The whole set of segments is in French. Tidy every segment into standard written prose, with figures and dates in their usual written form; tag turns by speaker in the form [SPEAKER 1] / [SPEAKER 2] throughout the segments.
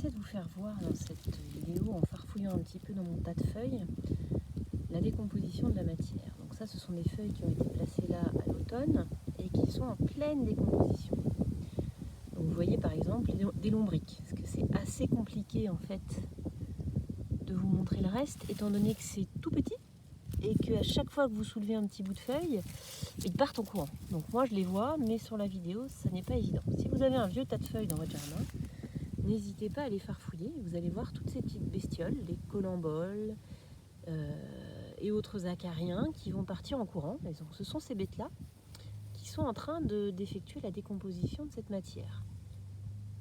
[SPEAKER 1] essayer de vous faire voir dans cette vidéo, en farfouillant un petit peu dans mon tas de feuilles, la décomposition de la matière. Donc ça, ce sont des feuilles qui ont été placées là à l'automne et qui sont en pleine décomposition. Donc vous voyez par exemple des lombriques, parce que c'est assez compliqué en fait de vous montrer le reste, étant donné que c'est tout petit et qu'à chaque fois que vous soulevez un petit bout de feuille, ils partent en courant. Donc moi je les vois, mais sur la vidéo, ça n'est pas évident. Si vous avez un vieux tas de feuilles dans votre jardin, n'hésitez pas à les farfouiller. Vous allez voir toutes ces petites bestioles, les colamboles et autres acariens qui vont partir en courant. Et donc, ce sont ces bêtes-là qui sont en train d'effectuer la décomposition de cette matière.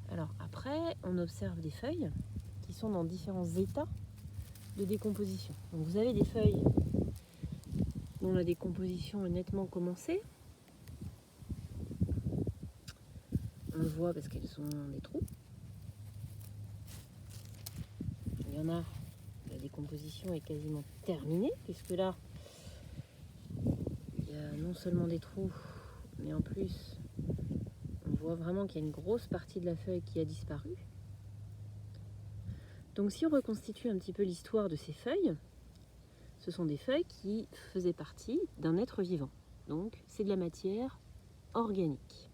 [SPEAKER 1] Alors après, on observe des feuilles qui sont dans différents états de décomposition. Donc vous avez des feuilles dont la décomposition est nettement commencée. On le voit parce qu'elles ont des trous. Il y en a, la décomposition est quasiment terminée, puisque là, il y a non seulement des trous, mais en plus, on voit vraiment qu'il y a une grosse partie de la feuille qui a disparu. Donc si on reconstitue un petit peu l'histoire de ces feuilles, ce sont des feuilles qui faisaient partie d'un être vivant. Donc c'est de la matière organique,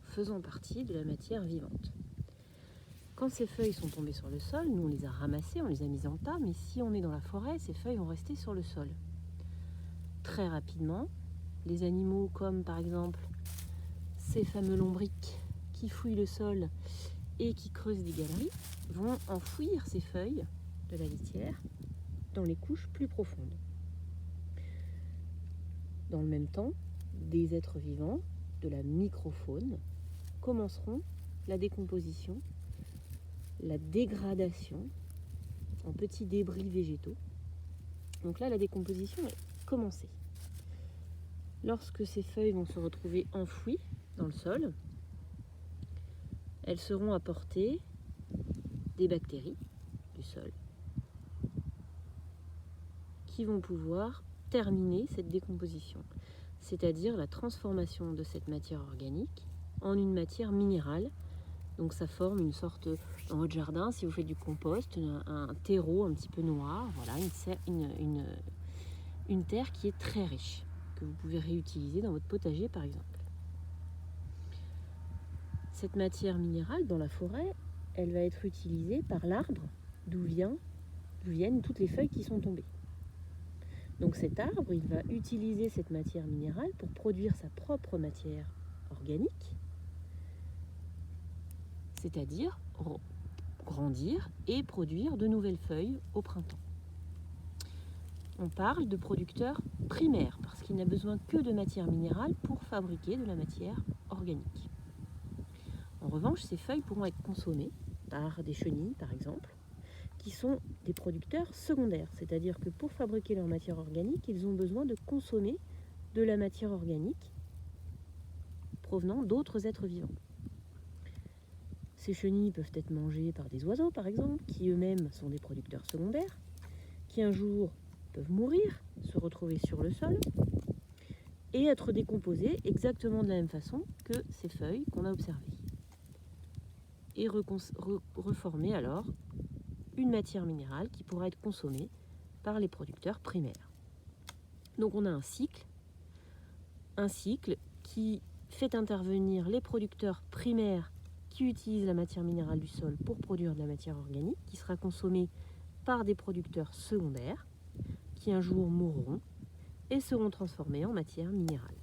[SPEAKER 1] faisant partie de la matière vivante. Quand ces feuilles sont tombées sur le sol, nous on les a ramassées, on les a mises en tas, mais si on est dans la forêt, ces feuilles vont rester sur le sol. Très rapidement, les animaux comme par exemple ces fameux lombriques qui fouillent le sol et qui creusent des galeries vont enfouir ces feuilles de la litière dans les couches plus profondes. Dans le même temps, des êtres vivants, de la microfaune, commenceront la décomposition, la dégradation en petits débris végétaux. Donc là, la décomposition est commencée. Lorsque ces feuilles vont se retrouver enfouies dans le sol, elles seront apportées des bactéries du sol qui vont pouvoir terminer cette décomposition, c'est-à-dire la transformation de cette matière organique en une matière minérale. Donc ça forme une sorte, dans votre jardin, si vous faites du compost, un terreau un petit peu noir, voilà, une terre qui est très riche, que vous pouvez réutiliser dans votre potager par exemple. Cette matière minérale dans la forêt, elle va être utilisée par l'arbre d'où viennent toutes les feuilles qui sont tombées. Donc cet arbre, il va utiliser cette matière minérale pour produire sa propre matière organique, c'est-à-dire grandir et produire de nouvelles feuilles au printemps. On parle de producteurs primaires parce qu'il n'a besoin que de matière minérale pour fabriquer de la matière organique. En revanche, ces feuilles pourront être consommées par des chenilles, par exemple, qui sont des producteurs secondaires, c'est-à-dire que pour fabriquer leur matière organique, ils ont besoin de consommer de la matière organique provenant d'autres êtres vivants. Ces chenilles peuvent être mangées par des oiseaux, par exemple, qui eux-mêmes sont des producteurs secondaires, qui un jour peuvent mourir, se retrouver sur le sol et être décomposées exactement de la même façon que ces feuilles qu'on a observées. Et reformer alors une matière minérale qui pourra être consommée par les producteurs primaires. Donc on a un cycle qui fait intervenir les producteurs primaires qui utilisent la matière minérale du sol pour produire de la matière organique, qui sera consommée par des producteurs secondaires, qui un jour mourront et seront transformés en matière minérale.